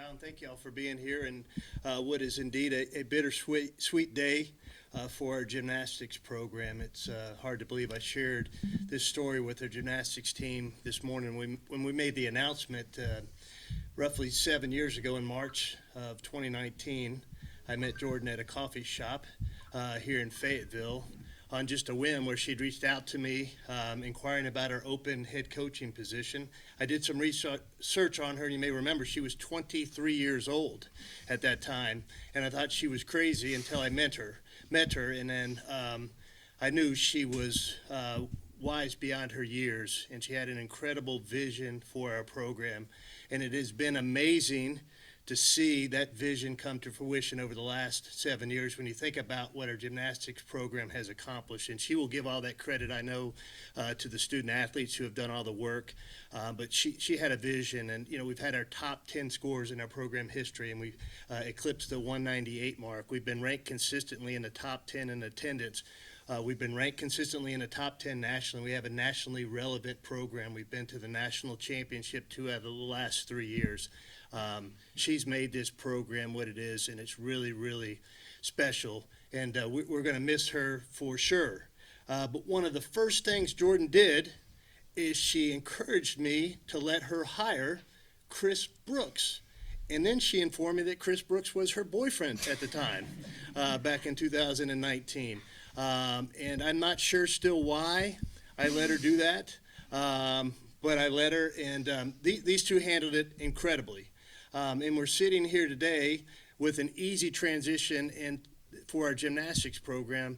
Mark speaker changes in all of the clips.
Speaker 1: Brown. Thank you all for being here, and what is indeed a bittersweet day for our gymnastics program. It's hard to believe I shared this story with our gymnastics team this morning when we made the announcement roughly 7 years ago in March of 2019. I met Jordyn at a coffee shop here in Fayetteville on just a whim, where she'd reached out to me inquiring about her open head coaching position. I did some research on her, and you may remember she was 23 years old at that time, and I thought she was crazy until I met her, and then I knew she was wise beyond her years, and she had an incredible vision for our program, and it has been amazing to see that vision come to fruition over the last 7 years when you think about what our gymnastics program has accomplished. And she will give all that credit, I know, to the student athletes who have done all the work. But she had a vision, and we've had our top 10 scores in our program history, and we've eclipsed the 198 mark. We've been ranked consistently in the top 10 in attendance. We've been ranked consistently in the top 10 nationally. We have a nationally relevant program. We've been to the national championship 2 out of the last 3 years. She's made this program what it is, and it's really, really special. And we're going to miss her for sure. But one of the first things Jordyn did is she encouraged me to let her hire Chris Brooks. And then she informed me that Chris Brooks was her boyfriend at the time, back in 2019. And I'm not sure still why I let her do that, but I let her, and these two handled it incredibly. And we're sitting here today with an easy transition for our gymnastics program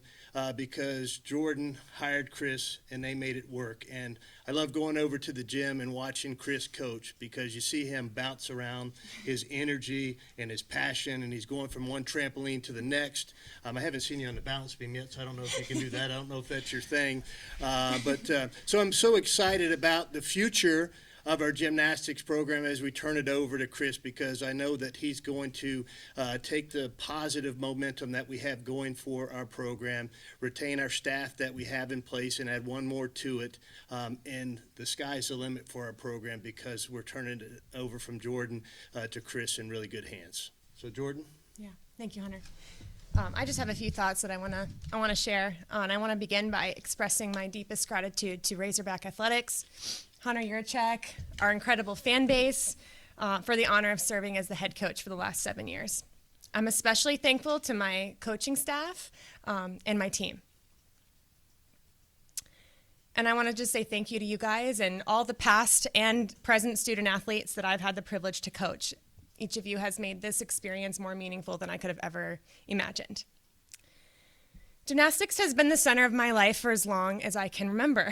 Speaker 1: because Jordyn hired Chris and they made it work. And I love going over to the gym and watching Chris coach because you see him bounce around, his energy and his passion, and he's going from one trampoline to the next. I haven't seen you on the balance beam yet, so I don't know if you can do that. I don't know if that's your thing. So I'm so excited about the future of our gymnastics program as we turn it over to Chris, because I know that he's going to take the positive momentum that we have going for our program, retain our staff that we have in place, and add one more to it. And the sky's the limit for our program because we're turning it over from Jordyn to Chris in really good hands. So Jordyn?
Speaker 2: Yeah, thank you, Hunter. I just have a few thoughts that I want to share, and I want to begin by expressing my deepest gratitude to Razorback Athletics, Hunter Yurchek, our incredible fan base, for the honor of serving as the head coach for the last 7 years. I'm especially thankful to my coaching staff and my team. And I want to just say thank you to you guys and all the past and present student athletes that I've had the privilege to coach. Each of you has made this experience more meaningful than I could have ever imagined. Gymnastics has been the center of my life for as long as I can remember.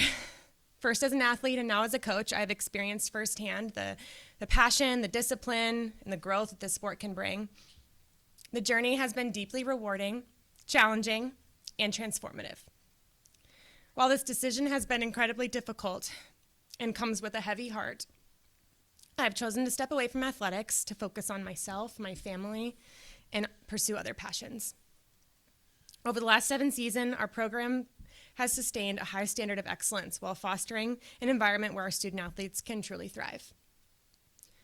Speaker 2: First as an athlete and now as a coach, I've experienced firsthand the passion, the discipline, and the growth that this sport can bring. The journey has been deeply rewarding, challenging, and transformative. While this decision has been incredibly difficult and comes with a heavy heart, I've chosen to step away from athletics to focus on myself, my family, and pursue other passions. Over the last 7 seasons, our program has sustained a high standard of excellence while fostering an environment where our student athletes can truly thrive.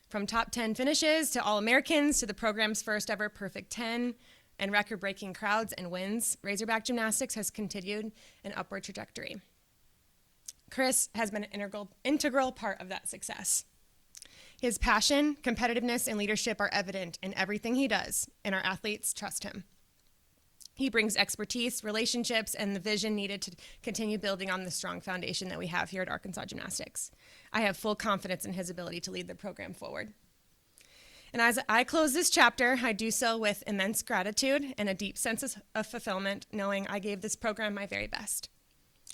Speaker 2: From top 10 finishes to All-Americans to the program's first ever Perfect 10 and record-breaking crowds and wins, Razorback Gymnastics has continued an upward trajectory. Chris has been an integral part of that success. His passion, competitiveness, and leadership are evident in everything he does, and our athletes trust him. He brings expertise, relationships, and the vision needed to continue building on the strong foundation that we have here at Arkansas Gymnastics. I have full confidence in his ability to lead the program forward. And as I close this chapter, I do so with immense gratitude and a deep sense of fulfillment, knowing I gave this program my very best.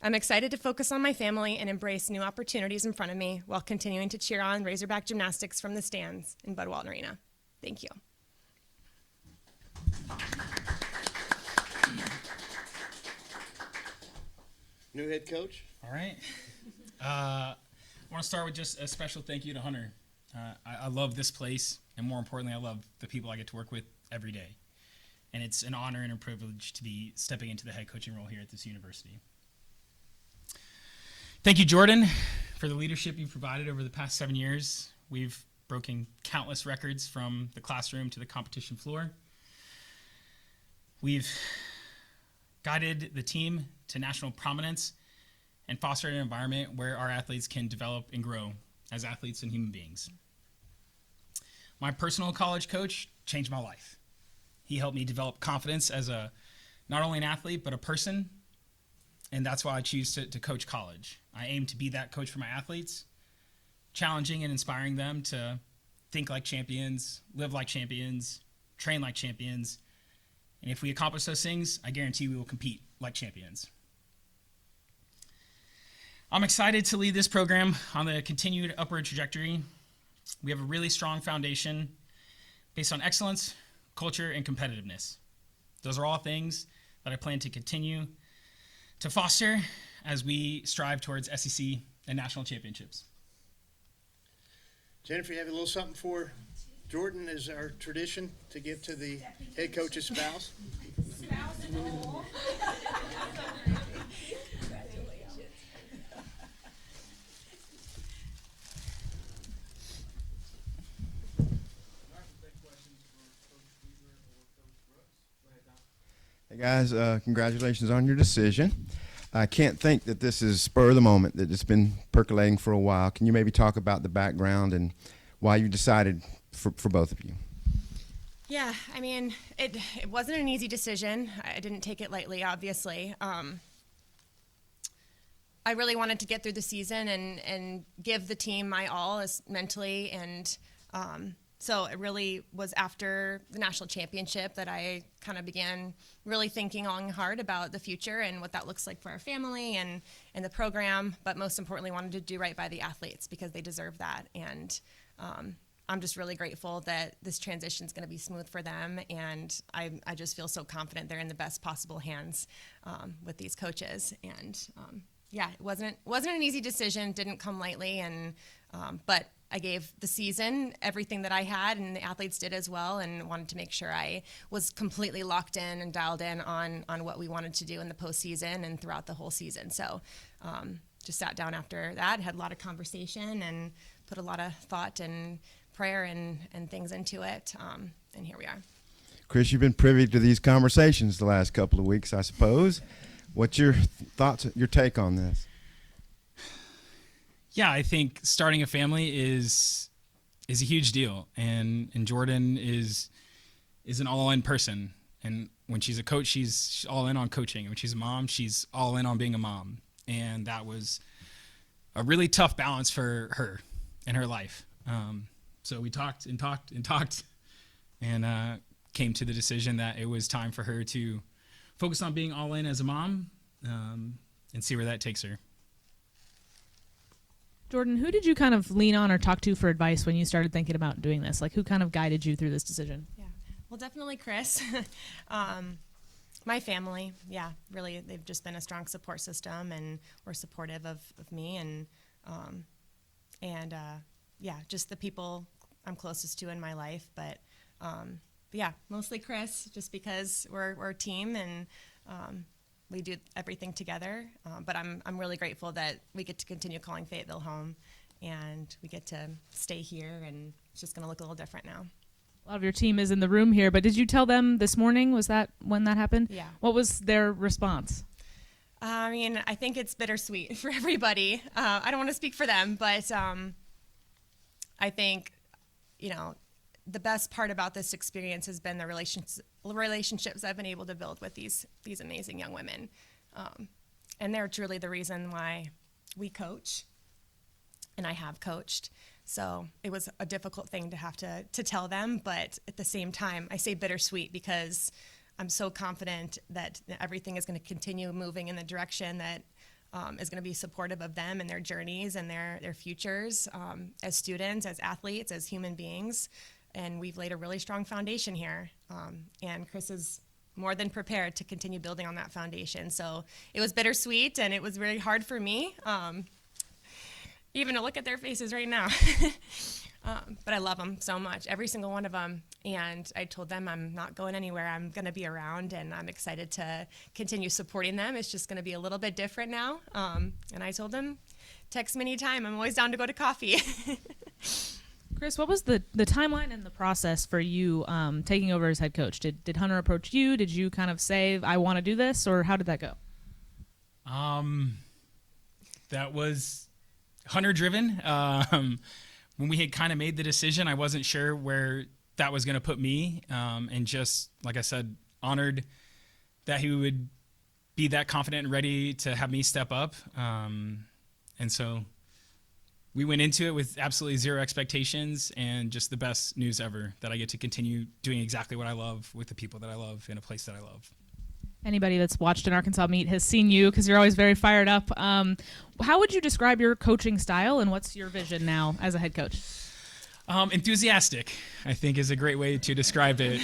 Speaker 2: I'm excited to focus on my family and embrace new opportunities in front of me while continuing to cheer on Razorback Gymnastics from the stands in Bud Walton Arena. Thank you.
Speaker 1: New head coach?
Speaker 3: All right. I want to start with just a special thank you to Hunter. I love this place, and more importantly, I love the people I get to work with every day. And it's an honor and a privilege to be stepping into the head coaching role here at this university. Thank you, Jordyn, for the leadership you've provided over the past 7 years. We've broken countless records from the classroom to the competition floor. We've guided the team to national prominence and fostered an environment where our athletes can develop and grow as athletes and human beings. My personal college coach changed my life. He helped me develop confidence as not only an athlete, but a person. And that's why I choose to coach college. I aim to be that coach for my athletes, challenging and inspiring them to think like champions, live like champions, train like champions. And if we accomplish those things, I guarantee we will compete like champions. I'm excited to lead this program on the continued upward trajectory. We have a really strong foundation based on excellence, culture, and competitiveness. Those are all things that I plan to continue to foster as we strive towards SEC and national championships.
Speaker 1: Jennifer, you have a little something for Jordyn as our tradition to give to the head coach's spouse?
Speaker 4: Hey guys, congratulations on your decision. I can't think that this is spur of the moment, that it's been percolating for a while. Can you maybe talk about the background and why you decided for both of you?
Speaker 2: Yeah, I mean, it wasn't an easy decision. I didn't take it lightly, obviously. I really wanted to get through the season and give the team my all as mentally, and so it really was after the national championship that I kind of began really thinking long and hard about the future and what that looks like for our family and the program, but most importantly wanted to do right by the athletes because they deserve that. And I'm just really grateful that this transition is going to be smooth for them, and I just feel so confident they're in the best possible hands with these coaches. And yeah, it wasn't an easy decision, didn't come lightly, and but I gave the season everything that I had, and the athletes did as well, and wanted to make sure I was completely locked in and dialed in on what we wanted to do in the postseason and throughout the whole season. So just sat down after that, had a lot of conversation, and put a lot of thought and prayer and things into it, and here we are.
Speaker 4: Chris, you've been privy to these conversations the last couple of weeks, I suppose. What's your thoughts, your take on this?
Speaker 3: Yeah, I think starting a family is a huge deal, and Jordyn is an all-in person. And when she's a coach, she's all in on coaching. And when she's a mom, she's all in on being a mom. And that was a really tough balance for her in her life. So we talked and came to the decision that it was time for her to focus on being all in as a mom, and see where that takes her.
Speaker 5: Jordyn, who did you kind of lean on or talk to for advice when you started thinking about doing this? Like, who kind of guided you through this decision?
Speaker 2: Yeah, well, definitely Chris. My family, yeah, really, they've just been a strong support system and were supportive of me, and yeah, just the people I'm closest to in my life. But yeah, mostly Chris, just because we're a team and we do everything together. But I'm really grateful that we get to continue calling Fayetteville home, and we get to stay here, and it's just going to look a little different now.
Speaker 5: A lot of your team is in the room here, but did you tell them this morning? Was that when that happened?
Speaker 2: Yeah.
Speaker 5: What was their response?
Speaker 2: I mean, I think it's bittersweet for everybody. I don't want to speak for them, but I think, the best part about this experience has been the relationships I've been able to build with these amazing young women. And they're truly the reason why we coach, and I have coached. So it was a difficult thing to have to tell them, but at the same time, I say bittersweet because I'm so confident that everything is going to continue moving in the direction that is going to be supportive of them and their journeys and their futures as students, as athletes, as human beings. And we've laid a really strong foundation here. And Chris is more than prepared to continue building on that foundation. So it was bittersweet, and it was really hard for me, even to look at their faces right now. But I love them so much, every single one of them. And I told them I'm not going anywhere. I'm going to be around, and I'm excited to continue supporting them. It's just going to be a little bit different now. And I told them, text me anytime. I'm always down to go to coffee.
Speaker 5: Chris, what was the timeline and the process for you taking over as head coach? Did Hunter approach you? Did you kind of say, I want to do this, or how did that go?
Speaker 3: That was Hunter driven. When we had kind of made the decision, I wasn't sure where that was going to put me. And just, like I said, honored that he would be that confident and ready to have me step up. And so we went into it with absolutely zero expectations and just the best news ever, that I get to continue doing exactly what I love with the people that I love in a place that I love.
Speaker 5: Anybody that's watched an Arkansas meet has seen you because you're always very fired up. How would you describe your coaching style, and what's your vision now as a head coach?
Speaker 3: Enthusiastic, I think, is a great way to describe it.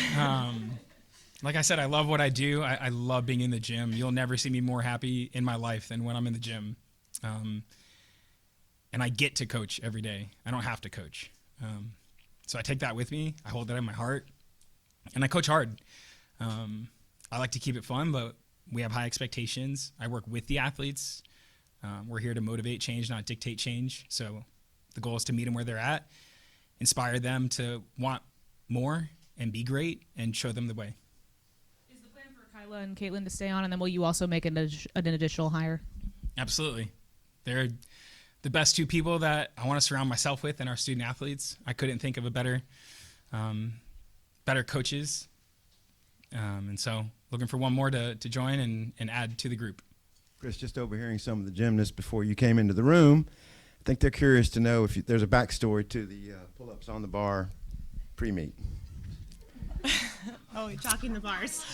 Speaker 3: Like I said, I love what I do. I love being in the gym. You'll never see me more happy in my life than when I'm in the gym. And I get to coach every day. I don't have to coach. So I take that with me. I hold that in my heart. And I coach hard. I like to keep it fun, but we have high expectations. I work with the athletes. We're here to motivate change, not dictate change. So the goal is to meet them where they're at, inspire them to want more and be great, and show them the way.
Speaker 5: Is the plan for Kyla and Caitlin to stay on, and then will you also make an additional hire?
Speaker 3: Absolutely. They're the best two people that I want to surround myself with, and our student athletes. I couldn't think of a better coaches. And so looking for one more to join and add to the group.
Speaker 4: Chris, just overhearing some of the gymnasts before you came into the room, I think they're curious to know if there's a backstory to the pull-ups on the bar pre-meet.
Speaker 2: Oh, you're chalking the bars.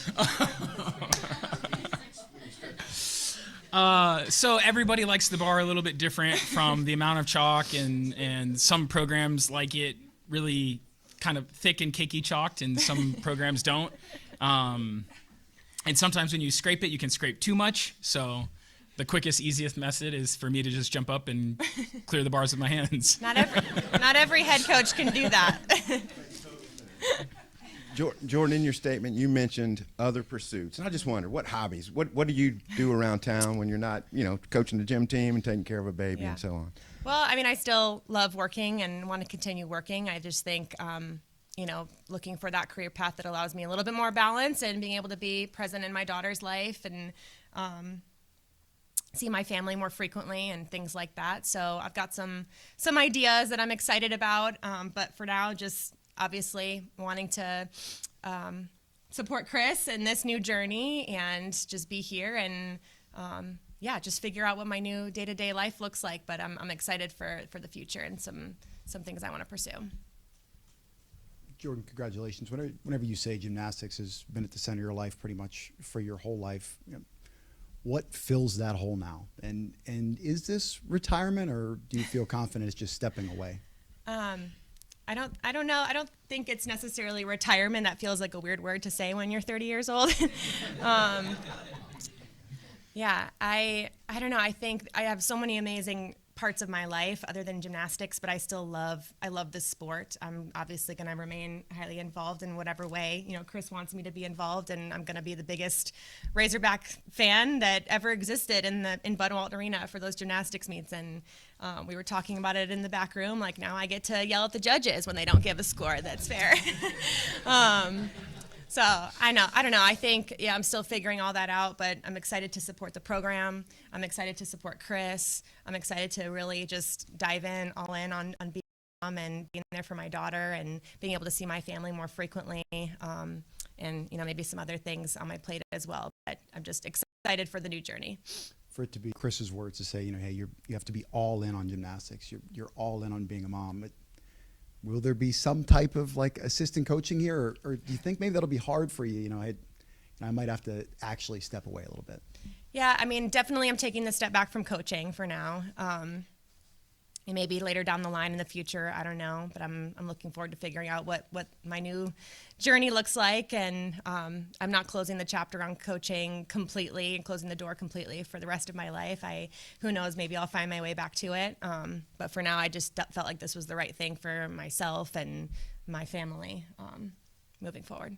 Speaker 3: So everybody likes the bar a little bit different from the amount of chalk, and some programs like it really kind of thick and cakey chalked, and some programs don't. And sometimes when you scrape it, you can scrape too much. So the quickest, easiest method is for me to just jump up and clear the bars with my hands.
Speaker 2: Not every head coach can do that.
Speaker 4: Jordyn, in your statement, you mentioned other pursuits. And I just wonder, what hobbies? What do you do around town when you're not, coaching the gym team and taking care of a baby and so on?
Speaker 2: Well, I mean, I still love working and want to continue working. I just think, looking for that career path that allows me a little bit more balance and being able to be present in my daughter's life and see my family more frequently and things like that. So I've got some ideas that I'm excited about. But for now, just obviously wanting to support Chris in this new journey and just be here and just figure out what my new day-to-day life looks like. But I'm excited for the future and some things I want to pursue.
Speaker 6: Jordyn, congratulations. Whenever you say gymnastics has been at the center of your life pretty much for your whole life, what fills that hole now? And is this retirement, or do you feel confident it's just stepping away?
Speaker 2: I don't know. I don't think it's necessarily retirement. That feels like a weird word to say when you're 30 years old. I don't know. I think I have so many amazing parts of my life other than gymnastics, but I love this sport. I'm obviously going to remain highly involved in whatever way, Chris wants me to be involved, and I'm going to be the biggest Razorback fan that ever existed in Budwalt Arena for those gymnastics meets. And we were talking about it in the back room, like now I get to yell at the judges when they don't give a score that's fair. So I don't know. I think, I'm still figuring all that out, but I'm excited to support the program. I'm excited to support Chris. I'm excited to really just dive all in on being a mom and being there for my daughter and being able to see my family more frequently. And, maybe some other things on my plate as well. But I'm just excited for the new journey.
Speaker 6: For it to be Chris's words to say, hey, you have to be all in on gymnastics. You're all in on being a mom. Will there be some type of assistant coaching here, or do you think maybe that'll be hard for you? I might have to actually step away a little bit.
Speaker 2: Yeah, I mean, definitely I'm taking the step back from coaching for now. And maybe later down the line in the future, I don't know, but I'm looking forward to figuring out what my new journey looks like. And I'm not closing the chapter on coaching completely and closing the door completely for the rest of my life. Who knows, maybe I'll find my way back to it. But for now, I just felt like this was the right thing for myself and my family moving forward.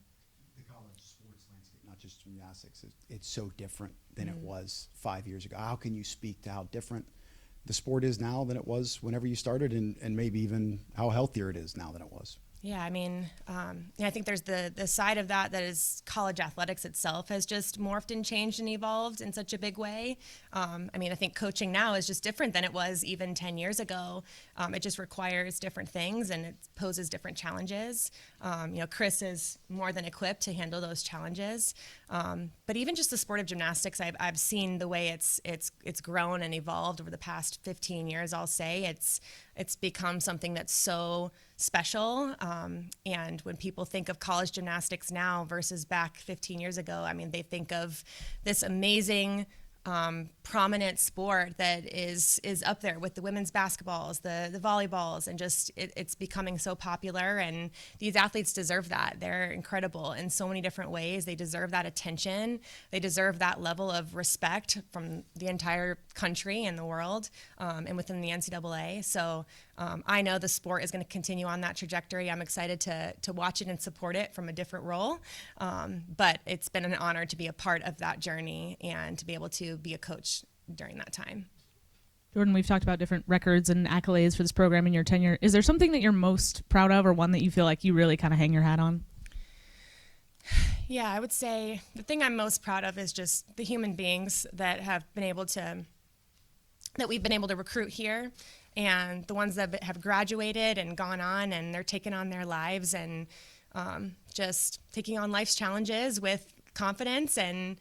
Speaker 6: The college sports landscape, not just gymnastics, it's so different than it was 5 years ago. How can you speak to how different the sport is now than it was whenever you started, and maybe even how healthier it is now than it was?
Speaker 2: Yeah, I mean, I think there's the side of that is college athletics itself has just morphed and changed and evolved in such a big way. I mean, I think coaching now is just different than it was even 10 years ago. It just requires different things and it poses different challenges. Chris is more than equipped to handle those challenges. But even just the sport of gymnastics, I've seen the way it's grown and evolved over the past 15 years. I'll say it's become something that's so special. And when people think of college gymnastics now versus back 15 years ago, I mean, they think of this amazing, prominent sport that is up there with the women's basketballs, the volleyballs, and just it's becoming so popular. And these athletes deserve that. They're incredible in so many different ways. They deserve that attention. They deserve that level of respect from the entire country and the world, and within the NCAA. So I know the sport is going to continue on that trajectory. I'm excited to watch it and support it from a different role. But it's been an honor to be a part of that journey and to be able to be a coach during that time.
Speaker 5: Jordyn, we've talked about different records and accolades for this program in your tenure. Is there something that you're most proud of, or one that you feel like you really kind of hang your hat on?
Speaker 2: Yeah, I would say the thing I'm most proud of is just the human beings that we've been able to recruit here, and the ones that have graduated and gone on and they're taking on their lives and just taking on life's challenges with confidence and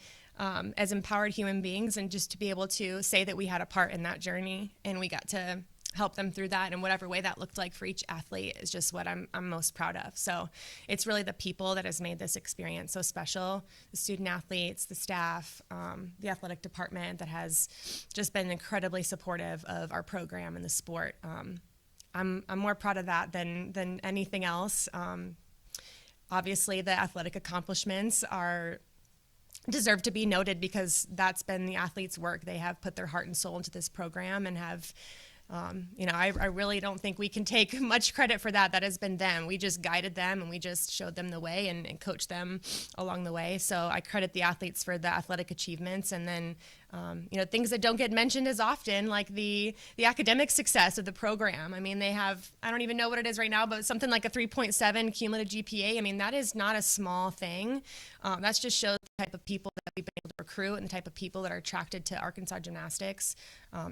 Speaker 2: as empowered human beings, and just to be able to say that we had a part in that journey and we got to help them through that in whatever way that looked like for each athlete is just what I'm most proud of. So it's really the people that has made this experience so special, the student athletes, the staff, the athletic department that has just been incredibly supportive of our program and the sport. I'm more proud of that than anything else. Obviously the athletic accomplishments deserve to be noted because that's been the athletes' work. They have put their heart and soul into this program and have I really don't think we can take much credit for that. That has been them. We just guided them and we just showed them the way and coached them along the way. So I credit the athletes for the athletic achievements, and then things that don't get mentioned as often, like the academic success of the program. I mean, they have, I don't even know what it is right now, but something like a 3.7 cumulative GPA. I mean, that is not a small thing. That just shows the type of people that we've been able to recruit and the type of people that are attracted to Arkansas gymnastics.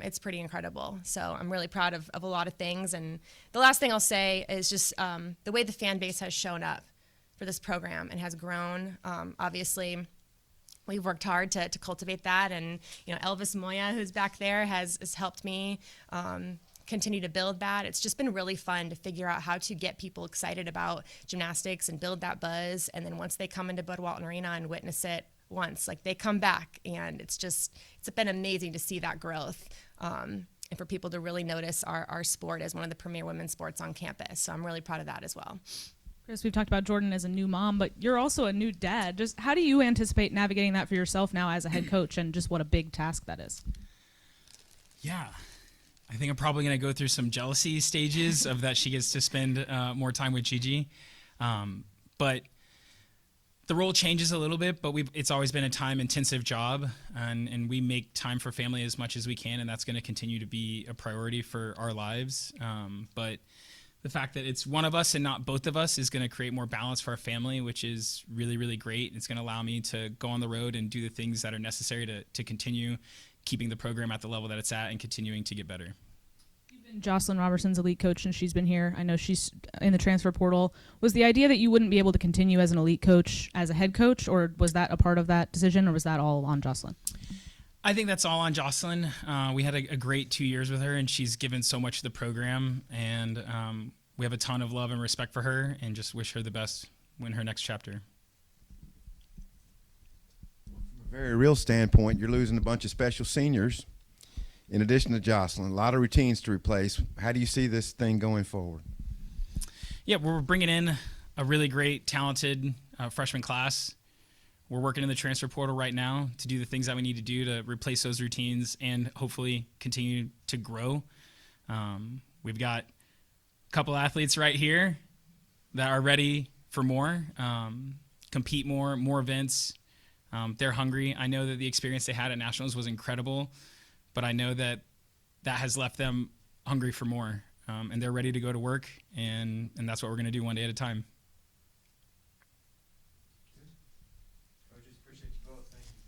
Speaker 2: It's pretty incredible. So I'm really proud of a lot of things. And the last thing I'll say is just the way the fan base has shown up for this program and has grown. Obviously, we've worked hard to cultivate that, and Elvis Moya, who's back there, has helped me continue to build that. It's just been really fun to figure out how to get people excited about gymnastics and build that buzz. And then once they come into Bud Walton Arena and witness it once, like they come back, and it's been amazing to see that growth. And for people to really notice our sport as one of the premier women's sports on campus. So I'm really proud of that as well.
Speaker 5: Chris, we've talked about Jordyn as a new mom, but you're also a new dad. Just how do you anticipate navigating that for yourself now as a head coach, and just what a big task that is?
Speaker 3: Yeah. I think I'm probably going to go through some jealousy stages of that she gets to spend more time with Gigi. But the role changes a little bit, but it's always been a time-intensive job, and we make time for family as much as we can, and that's going to continue to be a priority for our lives. But the fact that it's one of us and not both of us is going to create more balance for our family, which is really, really great. It's going to allow me to go on the road and do the things that are necessary to continue keeping the program at the level that it's at and continuing to get better.
Speaker 5: You've been Jocelyn Robertson's elite coach since she's been here. I know she's in the transfer portal. Was the idea that you wouldn't be able to continue as an elite coach as a head coach, or was that a part of that decision, or was that all on Jocelyn?
Speaker 3: I think that's all on Jocelyn. We had a great 2 years with her, and she's given so much to the program, and we have a ton of love and respect for her, and just wish her the best in her next chapter.
Speaker 4: From a very real standpoint, you're losing a bunch of special seniors in addition to Jocelyn. A lot of routines to replace. How do you see this thing going forward?
Speaker 3: Yeah, we're bringing in a really great, talented freshman class. We're working in the transfer portal right now to do the things that we need to do to replace those routines and hopefully continue to grow. We've got a couple athletes right here that are ready for more, compete more events. They're hungry. I know that the experience they had at Nationals was incredible, but I know that that has left them hungry for more. And they're ready to go to work, and that's what we're going to do one day at a time.
Speaker 1: Coaches, appreciate you both. Thank you.